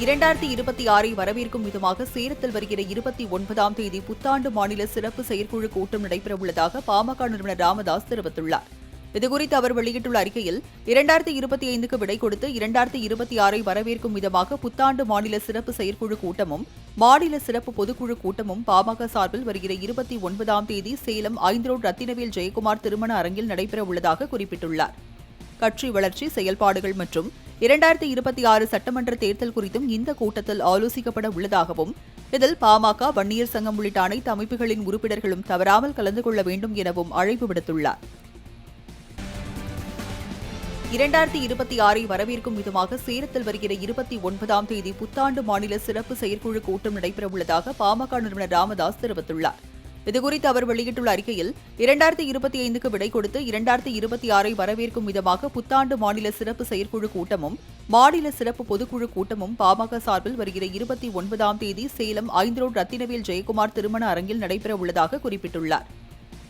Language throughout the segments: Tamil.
2026 வரவேற்கும் விதமாக சேலத்தில் வருகிற 29ஆம் தேதி புத்தாண்டு மாநில சிறப்பு செயற்குழு கூட்டம் நடைபெறவுள்ளதாக பாமக நிறுவனர் ராமதாஸ் தெரிவித்துள்ளார். இதுகுறித்து அவர் வெளியிட்டுள்ள அறிக்கையில் 2025க்கு விடை கொடுத்து 2026 வரவேற்கும் விதமாக புத்தாண்டு மாநில சிறப்பு செயற்குழு கூட்டமும் மாநில சிறப்பு பொதுக்குழு கூட்டமும் பாமக சார்பில் வருகிற 29ஆம் தேதி சேலம் 5 ரோடு ரத்தினவேல் ஜெயக்குமார் திருமண அரங்கில் நடைபெறவுள்ளதாக குறிப்பிட்டுள்ளார். கட்சி வளர்ச்சி செயல்பாடுகள் மற்றும் 2026 சட்டமன்ற தேர்தல் குறித்தும் இந்த கூட்டத்தில் ஆலோசிக்கப்பட உள்ளதாகவும் இதில் பாமக வன்னியர் சங்கம் உள்ளிட்ட அனைத்து அமைப்புகளின் உறுப்பினர்களும் தவறாமல் கலந்து கொள்ள வேண்டும் எனவும் அழைப்பு விடுத்துள்ளார். 2026 வரவேற்கும் விதமாக சேலத்தில் வருகிற 29ஆம் தேதி புத்தாண்டு மாநில சிறப்பு செயற்குழு கூட்டம் நடைபெறவுள்ளதாக பாமக நிறுவனர் ராமதாஸ் தெரிவித்துள்ளார். இதுகுறித்து அவர் வெளியிட்டுள்ள அறிக்கையில் 2025க்கு விடை கொடுத்து 2026 வரவேற்கும் விதமாக புத்தாண்டு மாநில சிறப்பு செயற்குழு கூட்டமும் மாநில சிறப்பு பொதுக்குழு கூட்டமும் பாமக சார்பில் வருகிற 29ஆம் தேதி சேலம் 5 ரோடு ரத்தினவேல் ஜெயக்குமார் திருமண அரங்கில் நடைபெறவுள்ளதாக குறிப்பிட்டுள்ளார்.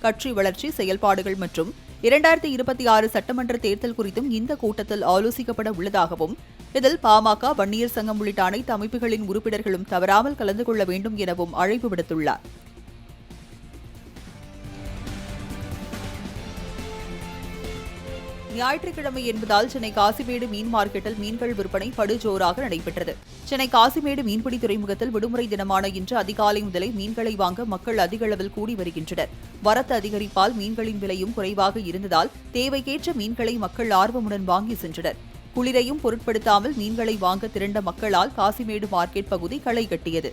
கட்சி வளர்ச்சி செயல்பாடுகள் மற்றும் 2026 சட்டமன்ற தேர்தல் குறித்தும் இந்த கூட்டத்தில் ஆலோசிக்கப்பட உள்ளதாகவும் இதில் பாமக வன்னியர் சங்கம் உள்ளிட்ட அனைத்து அமைப்புகளின் உறுப்பினர்களும் தவறாமல் கலந்து கொள்ள வேண்டும் எனவும் அழைப்பு விடுத்துள்ளார். ஞாயிற்றுக்கிழமை என்பதால் சென்னை காசிமேடு மீன் மார்க்கெட்டில் மீன்கள் விற்பனை படுஜோராக நடைபெற்றது. சென்னை காசிமேடு மீன்பிடி துறைமுகத்தில் விடுமுறை தினமான இன்று அதிகாலை முதலே மீன்களை வாங்க மக்கள் அதிக அளவில் கூடி வருகின்றனர். வரத்து அதிகரிப்பால் மீன்களின் விலையும் குறைவாக இருந்ததால் தேவைக்கேற்ற மீன்களை மக்கள் ஆர்வமுடன் வாங்கி சென்றனர். குளிரையும் பொருட்படுத்தாமல் மீன்களை வாங்க திரண்ட மக்களால் காசிமேடு மார்க்கெட் பகுதி களை கட்டியது.